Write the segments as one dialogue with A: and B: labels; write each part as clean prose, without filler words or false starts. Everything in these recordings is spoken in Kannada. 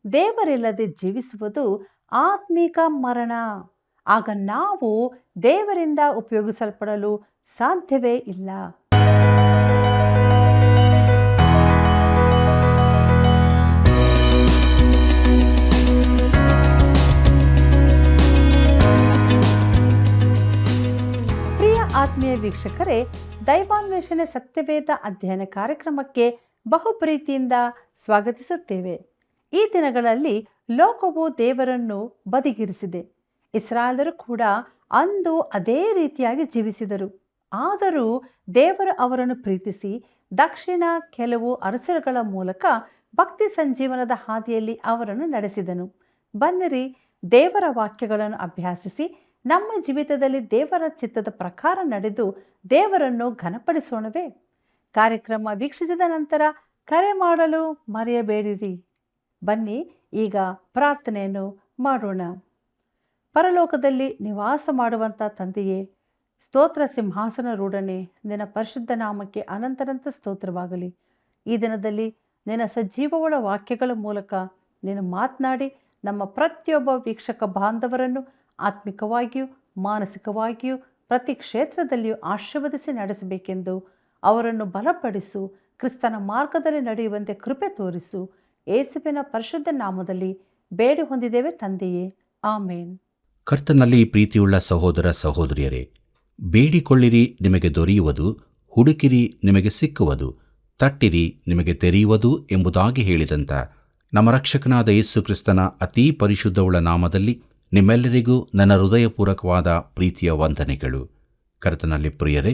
A: ದೇವರಿಲ್ಲದೆ ಜೀವಿಸುವುದು ಆತ್ಮಿಕ ಮರಣ. ಆಗ ನಾವು ದೇವರಿಂದ ಉಪಯೋಗಿಸಲ್ಪಡಲು ಸಾಧ್ಯವೇ ಇಲ್ಲ. ಆತ್ಮೀಯ ವೀಕ್ಷಕರೇ, ದೈವಾನ್ವೇಷಣೆ ಸತ್ಯವೇದ ಅಧ್ಯಯನ ಕಾರ್ಯಕ್ರಮಕ್ಕೆ ಬಹು ಪ್ರೀತಿಯಿಂದ ಸ್ವಾಗತಿಸುತ್ತೇವೆ. ಈ ದಿನಗಳಲ್ಲಿ ಲೋಕವು ದೇವರನ್ನು ಬದಿಗಿರಿಸಿದೆ. ಇಸ್ರಾಯೇಲರು ಕೂಡ ಅಂದು ಅದೇ ರೀತಿಯಾಗಿ ಜೀವಿಸಿದರು. ಆದರೂ ದೇವರು ಅವರನ್ನು ಪ್ರೀತಿಸಿ ದಕ್ಷಿಣ ಕೆಲವು ಅರಸರುಗಳ ಮೂಲಕ ಭಕ್ತಿ ಸಂಜೀವನದ ಹಾದಿಯಲ್ಲಿ ಅವರನ್ನು ನಡೆಸಿದನು. ಬನ್ನಿರಿ, ದೇವರ ವಾಕ್ಯಗಳನ್ನು ಅಭ್ಯಾಸಿಸಿ ನಮ್ಮ ಜೀವಿತದಲ್ಲಿ ದೇವರ ಚಿತ್ತದ ಪ್ರಕಾರ ನಡೆದು ದೇವರನ್ನು ಘನಪಡಿಸೋಣವೇ? ಕಾರ್ಯಕ್ರಮ ವೀಕ್ಷಿಸಿದ ನಂತರ ಕರೆ ಮಾಡಲು ಮರೆಯಬೇಡಿರಿ. ಬನ್ನಿ ಈಗ ಪ್ರಾರ್ಥನೆಯನ್ನು ಮಾಡೋಣ. ಪರಲೋಕದಲ್ಲಿ ನಿವಾಸ ಮಾಡುವಂಥ ತಂದೆಯೇ, ಸ್ತೋತ್ರ ಸಿಂಹಾಸನ ರೂಢನೆ, ನಿನ್ನ ಪರಿಶುದ್ಧ ನಾಮಕ್ಕೆ ಅನಂತನಂತ ಸ್ತೋತ್ರವಾಗಲಿ. ಈ ದಿನದಲ್ಲಿ ನಿನ್ನ ಸಜೀವವುಳ್ಳ ವಾಕ್ಯಗಳ ಮೂಲಕ ನೀನು ಮಾತನಾಡಿ ನಮ್ಮ ಪ್ರತಿಯೊಬ್ಬ ವೀಕ್ಷಕ ಬಾಂಧವರನ್ನು ಆತ್ಮಿಕವಾಗಿಯೂ ಮಾನಸಿಕವಾಗಿಯೂ ಪ್ರತಿ ಕ್ಷೇತ್ರದಲ್ಲಿಯೂ ಆಶೀರ್ವದಿಸಿ ನಡೆಸಬೇಕೆಂದು ಅವರನ್ನು ಬಲಪಡಿಸು. ಕ್ರಿಸ್ತನ ಮಾರ್ಗದಲ್ಲಿ ನಡೆಯುವಂತೆ ಕೃಪೆ ತೋರಿಸು. ಯೇಸುವಿನ ಪರಿಶುದ್ಧ ನಾಮದಲ್ಲಿ ಬೇಡಿ ಹೊಂದಿದ್ದೇವೆ ತಂದೆಯೇ, ಆಮೇನ್.
B: ಕರ್ತನಲ್ಲಿ ಪ್ರೀತಿಯುಳ್ಳ ಸಹೋದರ ಸಹೋದರಿಯರೇ, ಬೇಡಿಕೊಳ್ಳಿರಿ ನಿಮಗೆ ದೊರೆಯುವುದು, ಹುಡುಕಿರಿ ನಿಮಗೆ ಸಿಕ್ಕುವುದು, ತಟ್ಟಿರಿ ನಿಮಗೆ ತೆರೆಯುವುದು ಎಂಬುದಾಗಿ ಹೇಳಿದಂಥ ನಮ್ಮ ರಕ್ಷಕನಾದ ಯೇಸು ಕ್ರಿಸ್ತನ ಅತೀ ಪರಿಶುದ್ಧವುಳ್ಳ ನಾಮದಲ್ಲಿ ನಿಮ್ಮೆಲ್ಲರಿಗೂ ನನ್ನ ಹೃದಯಪೂರ್ವಕವಾದ ಪ್ರೀತಿಯ ವಂದನೆಗಳು. ಕರ್ತನಲ್ಲಿ ಪ್ರಿಯರೇ,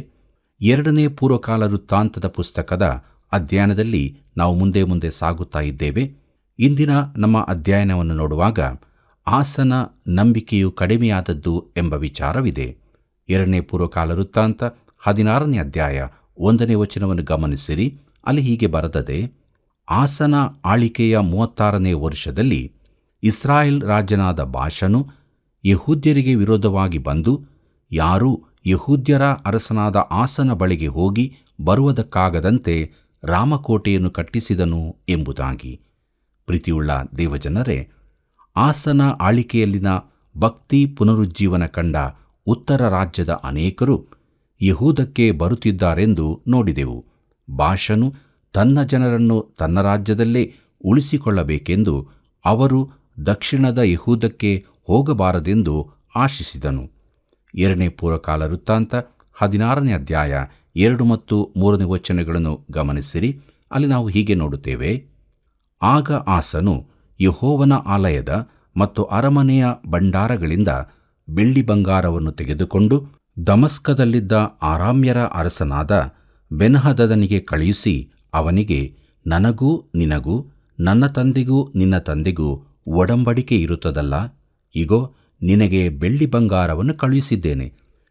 B: 2ನೇ ಪೂರ್ವಕಾಲ ವೃತ್ತಾಂತದ ಪುಸ್ತಕದ ಅಧ್ಯಯನದಲ್ಲಿ ನಾವು ಮುಂದೆ ಸಾಗುತ್ತಾ ಇದ್ದೇವೆ. ಇಂದಿನ ನಮ್ಮ ಅಧ್ಯಯನವನ್ನು ನೋಡುವಾಗ ಆಸನ ನಂಬಿಕೆಯು ಕಡಿಮೆಯಾದದ್ದು ಎಂಬ ವಿಚಾರವಿದೆ. 2ನೇ ಪೂರ್ವಕಾಲ ವೃತ್ತಾಂತ 16ನೇ ಅಧ್ಯಾಯ 1ನೇ ವಚನವನ್ನು ಗಮನಿಸಿರಿ. ಅಲ್ಲಿ ಹೀಗೆ ಬರೆದದೆ: ಆಸನ ಆಳಿಕೆಯ 36ನೇ ವರ್ಷದಲ್ಲಿ ಇಸ್ರಾಯೇಲ್ ರಾಜನಾದ ಬಾಷನು ಯೆಹೂದ್ಯರಿಗೆ ವಿರೋಧವಾಗಿ ಬಂದು, ಯಾರೂ ಯೆಹೂದ್ಯರ ಅರಸನಾದ ಆಸನ ಬಳಿಗೆ ಹೋಗಿ ಬರುವುದಕ್ಕಾಗದಂತೆ ರಾಮಕೋಟೆಯನ್ನು ಕಟ್ಟಿಸಿದನು ಎಂಬುದಾಗಿ. ಪ್ರೀತಿಯುಳ್ಳ ದೇವಜನರೇ, ಆಸನ ಆಳಿಕೆಯಲ್ಲಿನ ಭಕ್ತಿ ಪುನರುಜ್ಜೀವನ ಕಂಡ ಉತ್ತರ ರಾಜ್ಯದ ಅನೇಕರು ಯೆಹೂದಕ್ಕೆ ಬರುತ್ತಿದ್ದಾರೆಂದು ನೋಡಿದೆವು. ಬಾಷನು ತನ್ನ ಜನರನ್ನು ತನ್ನ ರಾಜ್ಯದಲ್ಲೇ ಉಳಿಸಿಕೊಳ್ಳಬೇಕೆಂದು ಅವರು ದಕ್ಷಿಣದ ಯೆಹೂದಕ್ಕೆ ಹೋಗಬಾರದೆಂದು ಆಶಿಸಿದನು. 2ನೇ ಪೂರ್ವಕಾಲ ವೃತ್ತಾಂತ 16ನೇ ಅಧ್ಯಾಯ 2 ಮತ್ತು 3ನೇ ವಚನಗಳನ್ನು ಗಮನಿಸಿರಿ. ಅಲ್ಲಿ ನಾವು ಹೀಗೆ ನೋಡುತ್ತೇವೆ: ಆಗ ಆಸನು ಯೆಹೋವನ ಆಲಯದ ಮತ್ತು ಅರಮನೆಯ ಭಂಡಾರಗಳಿಂದ ಬೆಳ್ಳಿ ಬಂಗಾರವನ್ನು ತೆಗೆದುಕೊಂಡು ದಮಸ್ಕದಲ್ಲಿದ್ದ ಆರಾಮ್ಯರ ಅರಸನಾದ ಬೆನ್ಹದದನಿಗೆ ಕಳುಹಿಸಿ ಅವನಿಗೆ, ನನಗೂ ನಿನಗೂ ನನ್ನ ತಂದೆಗೂ ನಿನ್ನ ತಂದೆಗೂ ಒಡಂಬಡಿಕೆ ಇರುತ್ತದಲ್ಲ, ಇಗೋ ನಿನಗೆ ಬೆಳ್ಳಿ ಬಂಗಾರವನ್ನು ಕಳುಹಿಸಿದ್ದೇನೆ.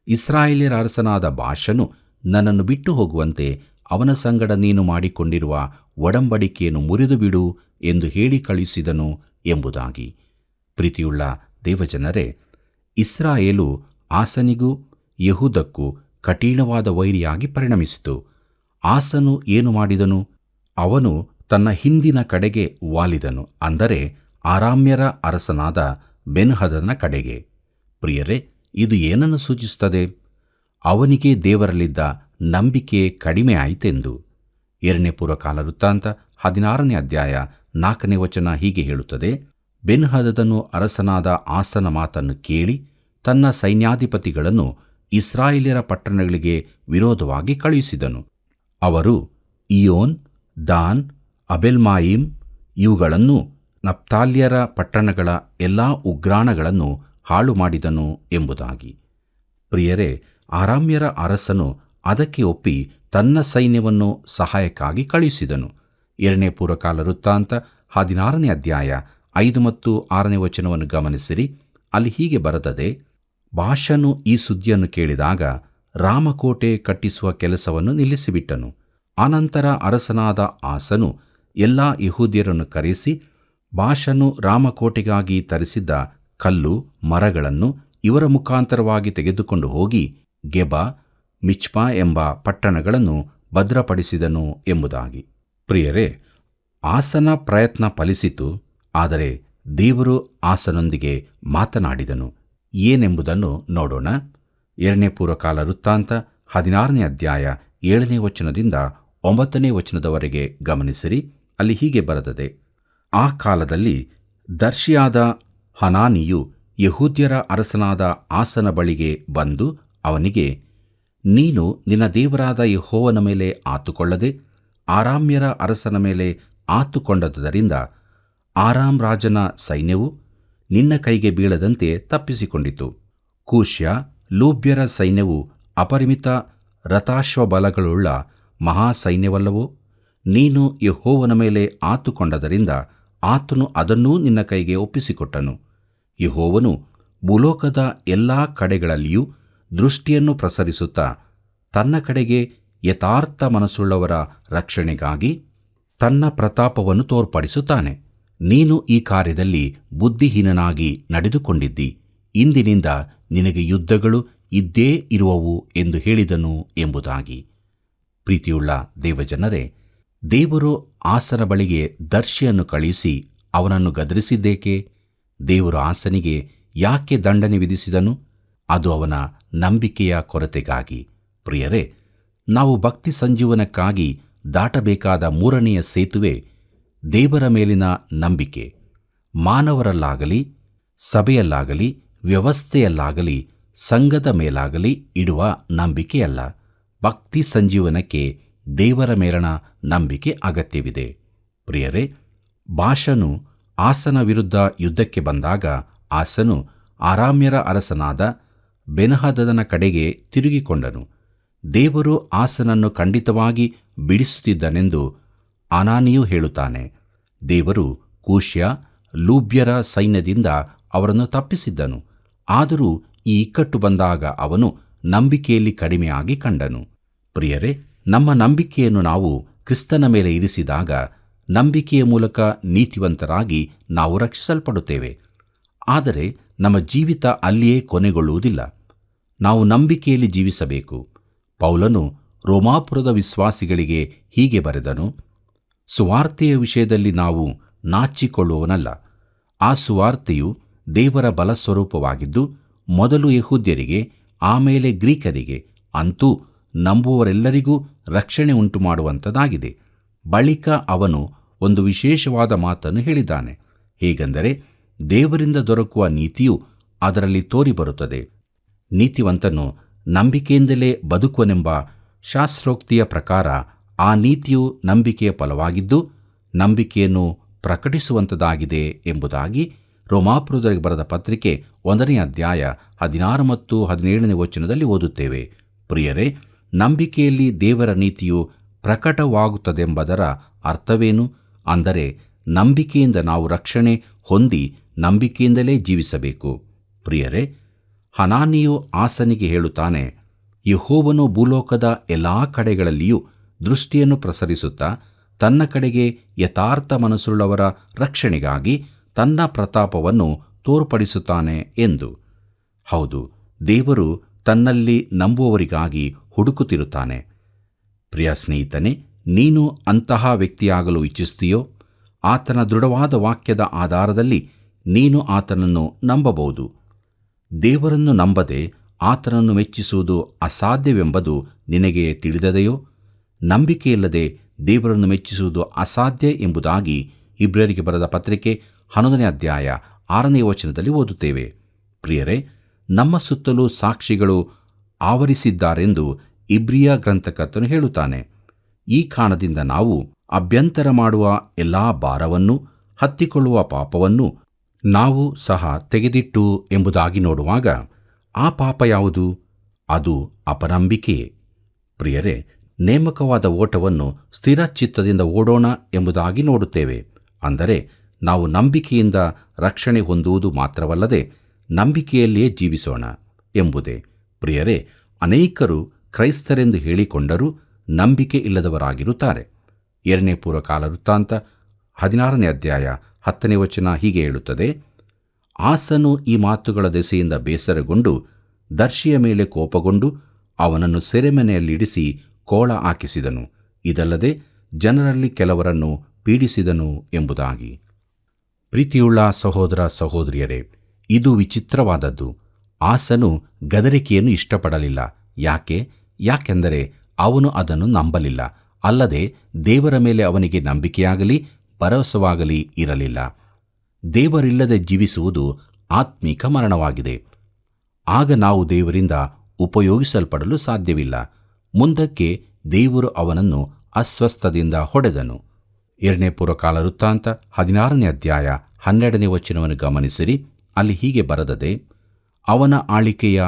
B: ಇಸ್ರಾಯೇಲ್ಯರ ಅರಸನಾದ ಬಾಷನು ನನ್ನನ್ನು ಬಿಟ್ಟು ಹೋಗುವಂತೆ ಅವನ ಸಂಗಡ ನೀನು ಮಾಡಿಕೊಂಡಿರುವ ಒಡಂಬಡಿಕೆಯನ್ನು ಮುರಿದು ಬಿಡು ಎಂದು ಹೇಳಿ ಕಳುಹಿಸಿದನು ಎಂಬುದಾಗಿ. ಪ್ರೀತಿಯುಳ್ಳ ದೇವಜನರೇ, ಇಸ್ರಾಯೇಲು ಆಸನಿಗೂ ಯೆಹೂದಕ್ಕೂ ಕಠಿಣವಾದ ವೈರಿಯಾಗಿ ಪರಿಣಮಿಸಿತು. ಆಸನು ಏನು ಮಾಡಿದನು? ಅವನು ತನ್ನ ಹಿಂದಿನ ಕಡೆಗೆ ವಾಲಿದನು, ಅಂದರೆ ಆರಾಮ್ಯರ ಅರಸನಾದ ಬೆನ್ಹದದನ ಕಡೆಗೆ. ಪ್ರಿಯರೇ, ಇದು ಏನನ್ನು ಸೂಚಿಸುತ್ತದೆ? ಅವನಿಗೆ ದೇವರಲ್ಲಿದ್ದ ನಂಬಿಕೆ ಕಡಿಮೆ ಆಯಿತೆಂದು. 2ನೇ ಪೂರ್ವಕಾಲ ವೃತ್ತಾಂತ 16ನೇ ಅಧ್ಯಾಯ 4ನೇ ವಚನ ಹೀಗೆ ಹೇಳುತ್ತದೆ: ಬೆನ್ಹದದನು ಅರಸನಾದ ಆಸನ ಮಾತನ್ನು ಕೇಳಿ ತನ್ನ ಸೈನ್ಯಾಧಿಪತಿಗಳನ್ನು ಇಸ್ರಾಯೇಲ್ಯರ ಪಟ್ಟಣಗಳಿಗೆ ವಿರೋಧವಾಗಿ ಕಳುಹಿಸಿದನು. ಅವರು ಇಯೋನ್, ದಾನ್, ಅಬೆಲ್ಮಾಯಿಮ್ ಇವುಗಳನ್ನು, ನಫ್ತಾಲ್ಯರ ಪಟ್ಟಣಗಳ ಎಲ್ಲ ಉಗ್ರಾಣಗಳನ್ನು ಹಾಳು ಮಾಡಿದನು ಎಂಬುದಾಗಿ. ಪ್ರಿಯರೇ, ಆರಾಮ್ಯರ ಅರಸನು ಅದಕ್ಕೆ ಒಪ್ಪಿ ತನ್ನ ಸೈನ್ಯವನ್ನು ಸಹಾಯಕ್ಕಾಗಿ ಕಳುಹಿಸಿದನು. 2ನೇ ಪೂರ್ವಕಾಲ ವೃತ್ತಾಂತ 16ನೇ ಅಧ್ಯಾಯ 5 ಮತ್ತು 6ನೇ ವಚನವನ್ನು ಗಮನಿಸಿರಿ. ಅಲ್ಲಿ ಹೀಗೆ ಬರೆದದೆ: ಬಾಷನು ಈ ಸುದ್ದಿಯನ್ನು ಕೇಳಿದಾಗ ರಾಮಕೋಟೆ ಕಟ್ಟಿಸುವ ಕೆಲಸವನ್ನು ನಿಲ್ಲಿಸಿಬಿಟ್ಟನು. ಆನಂತರ ಅರಸನಾದ ಆಸನು ಎಲ್ಲ ಯೆಹೂದ್ಯರನ್ನು ಕರೆಸಿ ಬಾಷನು ರಾಮಕೋಟೆಗಾಗಿ ತರಿಸಿದ್ದ ಕಲ್ಲು ಮರಗಳನ್ನು ಇವರ ಮುಖಾಂತರವಾಗಿ ತೆಗೆದುಕೊಂಡು ಹೋಗಿ ಗೆಬ, ಮಿಚ್ಪಾ ಎಂಬ ಪಟ್ಟಣಗಳನ್ನು ಭದ್ರಪಡಿಸಿದನು ಎಂಬುದಾಗಿ. ಪ್ರಿಯರೇ, ಆಸನ ಪ್ರಯತ್ನ ಫಲಿಸಿತು. ಆದರೆ ದೇವರು ಆಸನೊಂದಿಗೆ ಮಾತನಾಡಿದನು. ಏನೆಂಬುದನ್ನು ನೋಡೋಣ. 2ನೇ ಪೂರ್ವಕಾಲ ವೃತ್ತಾಂತ 16ನೇ ಅಧ್ಯಾಯ 7ನೇ ವಚನದಿಂದ 9ನೇ ವಚನದವರೆಗೆ ಗಮನಿಸಿರಿ. ಅಲ್ಲಿ ಹೀಗೆ ಬರೆದದೆ: ಆ ಕಾಲದಲ್ಲಿ ದರ್ಶಿಯಾದ ಹನಾನಿಯು ಯಹೂದ್ಯರ ಅರಸನಾದ ಆಸನ ಬಳಿಗೆ ಬಂದು ಅವನಿಗೆ, ನೀನು ನಿನ್ನ ದೇವರಾದ ಯೆಹೋವನ ಮೇಲೆ ಆತುಕೊಳ್ಳದೆ ಆರಾಮ್ಯರ ಅರಸನ ಮೇಲೆ ಆತುಕೊಂಡದ್ದರಿಂದ ಆರಾಮ್ ರಾಜನ ಸೈನ್ಯವು ನಿನ್ನ ಕೈಗೆ ಬೀಳದಂತೆ ತಪ್ಪಿಸಿಕೊಂಡಿತು. ಕೂಷ್ಯ ಲೂಬ್ಯರ ಸೈನ್ಯವು ಅಪರಿಮಿತ ರಥಾಶ್ವಬಲಗಳುಳ್ಳ ಮಹಾಸೈನ್ಯವಲ್ಲವೋ? ನೀನು ಯೆಹೋವನ ಮೇಲೆ ಆತುಕೊಂಡದರಿಂದ ಆತನು ಅದನ್ನೂ ನಿನ್ನ ಕೈಗೆ ಒಪ್ಪಿಸಿಕೊಟ್ಟನು. ಯೆಹೋವನು ಭೂಲೋಕದ ಎಲ್ಲಾ ಕಡೆಗಳಲ್ಲಿಯೂ ದೃಷ್ಟಿಯನ್ನು ಪ್ರಸರಿಸುತ್ತಾ ತನ್ನ ಕಡೆಗೆ ಯಥಾರ್ಥ ಮನಸ್ಸುಳ್ಳವರ ರಕ್ಷಣೆಗಾಗಿ ತನ್ನ ಪ್ರತಾಪವನ್ನು ತೋರ್ಪಡಿಸುತ್ತಾನೆ. ನೀನು ಈ ಕಾರ್ಯದಲ್ಲಿ ಬುದ್ಧಿಹೀನನಾಗಿ ನಡೆದುಕೊಂಡಿದ್ದಿ. ಇಂದಿನಿಂದ ನಿನಗೆ ಯುದ್ಧಗಳು ಇದ್ದೇ ಇರುವವು ಎಂದು ಹೇಳಿದನು ಎಂಬುದಾಗಿ. ಪ್ರೀತಿಯುಳ್ಳ ದೇವಜನರೇ, ದೇವರು ಆಸನ ಬಳಿಗೆ ದರ್ಶಿಯನ್ನು ಕಳುಹಿಸಿ ಅವನನ್ನು ಗದರಿಸಿದ್ದೇಕೆ? ದೇವರು ಆಸನಿಗೆ ಯಾಕೆ ದಂಡನೆ ವಿಧಿಸಿದನು? ಅದು ಅವನ ನಂಬಿಕೆಯ ಕೊರತೆಗಾಗಿ. ಪ್ರಿಯರೇ, ನಾವು ಭಕ್ತಿ ಸಂಜೀವನಕ್ಕಾಗಿ ದಾಟಬೇಕಾದ 3ನೆಯ ಸೇತುವೆ ದೇವರ ಮೇಲಿನ ನಂಬಿಕೆ. ಮಾನವರಲ್ಲಾಗಲಿ, ಸಭೆಯಲ್ಲಾಗಲಿ, ವ್ಯವಸ್ಥೆಯಲ್ಲಾಗಲಿ, ಸಂಘದ ಮೇಲಾಗಲಿ ಇಡುವ ನಂಬಿಕೆಯಲ್ಲ. ಭಕ್ತಿ ಸಂಜೀವನಕ್ಕೆ ದೇವರ ಮೇಲಣ ನಂಬಿಕೆ ಅಗತ್ಯವಿದೆ. ಪ್ರಿಯರೇ, ಬಾಷನು ಆಸನ ವಿರುದ್ಧ ಯುದ್ಧಕ್ಕೆ ಬಂದಾಗ ಆಸನು ಆರಾಮ್ಯರ ಅರಸನಾದ ಬೆನ್ಹದದನ ಕಡೆಗೆ ತಿರುಗಿಕೊಂಡನು. ದೇವರು ಆಸನನ್ನು ಖಂಡಿತವಾಗಿ ಬಿಡಿಸುತ್ತಿದ್ದನೆಂದು ಅನಾನಿಯು ಹೇಳುತ್ತಾನೆ. ದೇವರು ಕೂಷ್ಯ ಲೂಬ್ಯರ ಸೈನ್ಯದಿಂದ ಅವರನ್ನು ತಪ್ಪಿಸಿದ್ದನು. ಆದರೂ ಈ ಇಕ್ಕಟ್ಟು ಬಂದಾಗ ಅವನು ನಂಬಿಕೆಯಲ್ಲಿ ಕಡಿಮೆಯಾಗಿ ಕಂಡನು. ಪ್ರಿಯರೇ, ನಮ್ಮ ನಂಬಿಕೆಯನ್ನು ನಾವು ಕ್ರಿಸ್ತನ ಮೇಲೆ ಇರಿಸಿದಾಗ ನಂಬಿಕೆಯ ಮೂಲಕ ನೀತಿವಂತರಾಗಿ ನಾವು ರಕ್ಷಿಸಲ್ಪಡುತ್ತೇವೆ. ಆದರೆ ನಮ್ಮ ಜೀವಿತ ಅಲ್ಲಿಯೇ ಕೊನೆಗೊಳ್ಳುವುದಿಲ್ಲ. ನಾವು ನಂಬಿಕೆಯಲ್ಲಿ ಜೀವಿಸಬೇಕು. ಪೌಲನು ರೋಮಾಪುರದ ವಿಶ್ವಾಸಿಗಳಿಗೆ ಹೀಗೆ ಬರೆದನು: ಸುವಾರ್ತೆಯ ವಿಷಯದಲ್ಲಿ ನಾವು ನಾಚಿಕೊಳ್ಳುವವನಲ್ಲ. ಆ ಸುವಾರ್ತೆಯು ದೇವರ ಬಲಸ್ವರೂಪವಾಗಿದ್ದು ಮೊದಲು ಯೆಹೂದ್ಯರಿಗೆ, ಆಮೇಲೆ ಗ್ರೀಕರಿಗೆ, ಅಂತೂ ನಂಬುವವರೆಲ್ಲರಿಗೂ ರಕ್ಷಣೆ ಉಂಟುಮಾಡುವಂಥದ್ದಾಗಿದೆ. ಬಳಿಕ ಅವನು ಒಂದು ವಿಶೇಷವಾದ ಮಾತನ್ನು ಹೇಳಿದ್ದಾನೆ. ಹೇಗೆಂದರೆ, ದೇವರಿಂದ ದೊರಕುವ ನೀತಿಯು ಅದರಲ್ಲಿ ತೋರಿಬರುತ್ತದೆ. ನೀತಿವಂತನು ನಂಬಿಕೆಯಿಂದಲೇ ಬದುಕುವನೆಂಬ ಶಾಸ್ತ್ರೋಕ್ತಿಯ ಪ್ರಕಾರ ಆ ನೀತಿಯು ನಂಬಿಕೆಯ ಫಲವಾಗಿದ್ದು ನಂಬಿಕೆಯನ್ನು ಪ್ರಕಟಿಸುವಂಥದ್ದಾಗಿದೆ ಎಂಬುದಾಗಿ ರೋಮಾಪುರದವರಿಗೆ ಬರೆದ ಪತ್ರಿಕೆ 1ನೇ ಅಧ್ಯಾಯ 16 ಮತ್ತು 17ನೇ ವಚನದಲ್ಲಿ ಓದುತ್ತೇವೆ. ಪ್ರಿಯರೇ, ನಂಬಿಕೆಯಲ್ಲಿ ದೇವರ ನೀತಿಯು ಪ್ರಕಟವಾಗುತ್ತದೆಂಬುದರ ಅರ್ಥವೇನು? ಅಂದರೆ ನಂಬಿಕೆಯಿಂದ ನಾವು ರಕ್ಷಣೆ ಹೊಂದಿ ನಂಬಿಕೆಯಿಂದಲೇ ಜೀವಿಸಬೇಕು. ಪ್ರಿಯರೇ, ಹನಾನಿಯು ಆಸನಿಗೆ ಹೇಳುತ್ತಾನೆ, ಯೆಹೋವನು ಭೂಲೋಕದ ಎಲ್ಲಾ ಕಡೆಗಳಲ್ಲಿಯೂ ದೃಷ್ಟಿಯನ್ನು ಪ್ರಸರಿಸುತ್ತಾ ತನ್ನ ಕಡೆಗೆ ಯಥಾರ್ಥ ಮನಸ್ಸುಳ್ಳವರ ರಕ್ಷಣೆಗಾಗಿ ತನ್ನ ಪ್ರತಾಪವನ್ನು ತೋರ್ಪಡಿಸುತ್ತಾನೆ ಎಂದು. ಹೌದು, ದೇವರು ತನ್ನಲ್ಲಿ ನಂಬುವವರಿಗಾಗಿ ಹುಡುಕುತ್ತಿರುತ್ತಾನೆ. ಪ್ರಿಯ ಸ್ನೇಹಿತನೇ, ನೀನು ಅಂತಹ ವ್ಯಕ್ತಿಯಾಗಲು ಇಚ್ಛಿಸ್ತೀಯೋ? ಆತನ ದೃಢವಾದ ವಾಕ್ಯದ ಆಧಾರದಲ್ಲಿ ನೀನು ಆತನನ್ನು ನಂಬಬಹುದು. ದೇವರನ್ನು ನಂಬದೆ ಆತನನ್ನು ಮೆಚ್ಚಿಸುವುದು ಅಸಾಧ್ಯವೆಂಬುದು ನಿನಗೆ ತಿಳಿದದೆಯೋ? ನಂಬಿಕೆಯಿಲ್ಲದೆ ದೇವರನ್ನು ಮೆಚ್ಚಿಸುವುದು ಅಸಾಧ್ಯ ಎಂಬುದಾಗಿ ಇಬ್ರಿಯರಿಗೆ ಬರೆದ ಪತ್ರಿಕೆ 11ನೇ ಅಧ್ಯಾಯ 6ನೇ ವಚನದಲ್ಲಿ ಓದುತ್ತೇವೆ. ಪ್ರಿಯರೇ, ನಮ್ಮ ಸುತ್ತಲೂ ಸಾಕ್ಷಿಗಳು ಆವರಿಸಿದ್ದಾರೆಂದು ಇಬ್ರಿಯ ಗ್ರಂಥಕರ್ತನು ಹೇಳುತ್ತಾನೆ. ಈ ಕಾರಣದಿಂದ ನಾವು ಅಭ್ಯಂತರ ಮಾಡುವ ಎಲ್ಲಾ ಭಾರವನ್ನು, ಹತ್ತಿಕೊಳ್ಳುವ ಪಾಪವನ್ನು ನಾವು ಸಹ ತೆಗೆದಿಟ್ಟು ಎಂಬುದಾಗಿ ನೋಡುವಾಗ ಆ ಪಾಪ ಯಾವುದು? ಅದು ಅಪನಂಬಿಕೆಯೇ. ಪ್ರಿಯರೇ, ನೇಮಕವಾದ ಓಟವನ್ನು ಸ್ಥಿರ ಚಿತ್ತದಿಂದ ಓಡೋಣ ಎಂಬುದಾಗಿ ನೋಡುತ್ತೇವೆ. ಅಂದರೆ ನಾವು ನಂಬಿಕೆಯಿಂದ ರಕ್ಷಣೆ ಹೊಂದುವುದು ಮಾತ್ರವಲ್ಲದೆ ನಂಬಿಕೆಯಲ್ಲಿಯೇ ಜೀವಿಸೋಣ ಎಂಬುದೇ. ಪ್ರಿಯರೇ, ಅನೇಕರು ಕ್ರೈಸ್ತರೆಂದು ಹೇಳಿಕೊಂಡರೂ ನಂಬಿಕೆ ಇಲ್ಲದವರಾಗಿರುತ್ತಾರೆ. 2ನೇ ಪೂರ್ವಕಾಲ ವೃತ್ತಾಂತ 16ನೇ ಅಧ್ಯಾಯ 10ನೇ ವಚನ ಹೀಗೆ ಹೇಳುತ್ತದೆ: ಆಸನು ಈ ಮಾತುಗಳ ದೆಸೆಯಿಂದ ಬೇಸರಗೊಂಡು ದರ್ಶಿಯ ಮೇಲೆ ಕೋಪಗೊಂಡು ಅವನನ್ನು ಸೆರೆಮನೆಯಲ್ಲಿಡಿಸಿ ಕೋಳ ಹಾಕಿಸಿದನು. ಇದಲ್ಲದೆ ಜನರಲ್ಲಿ ಕೆಲವರನ್ನು ಪೀಡಿಸಿದನು ಎಂಬುದಾಗಿ. ಪ್ರೀತಿಯುಳ್ಳ ಸಹೋದರ ಸಹೋದರಿಯರೇ, ಇದು ವಿಚಿತ್ರವಾದದ್ದು. ಆಸನು ಗದರಿಕೆಯನ್ನು ಇಷ್ಟಪಡಲಿಲ್ಲ. ಯಾಕೆಂದರೆ ಅವನು ಅದನ್ನು ನಂಬಲಿಲ್ಲ. ಅಲ್ಲದೆ ದೇವರ ಮೇಲೆ ಅವನಿಗೆ ನಂಬಿಕೆಯಾಗಲಿ ಭರವಸವಾಗಲಿ ಇರಲಿಲ್ಲ. ದೇವರಿಲ್ಲದೆ ಜೀವಿಸುವುದು ಆತ್ಮಿಕ ಮರಣವಾಗಿದೆ. ಆಗ ನಾವು ದೇವರಿಂದ ಉಪಯೋಗಿಸಲ್ಪಡಲು ಸಾಧ್ಯವಿಲ್ಲ. ಮುಂದಕ್ಕೆ ದೇವರು ಅವನನ್ನು ಅಸ್ವಸ್ಥದಿಂದ ಹೊಡೆದನು. 2ನೇ ಪೂರ್ವಕಾಲ ವೃತ್ತಾಂತ 16ನೇ ಅಧ್ಯಾಯ 12ನೇ ವಚನವನ್ನು ಗಮನಿಸಿರಿ. ಅಲ್ಲಿ ಹೀಗೆ ಬರೆದದೆ, ಅವನ ಆಳಿಕೆಯ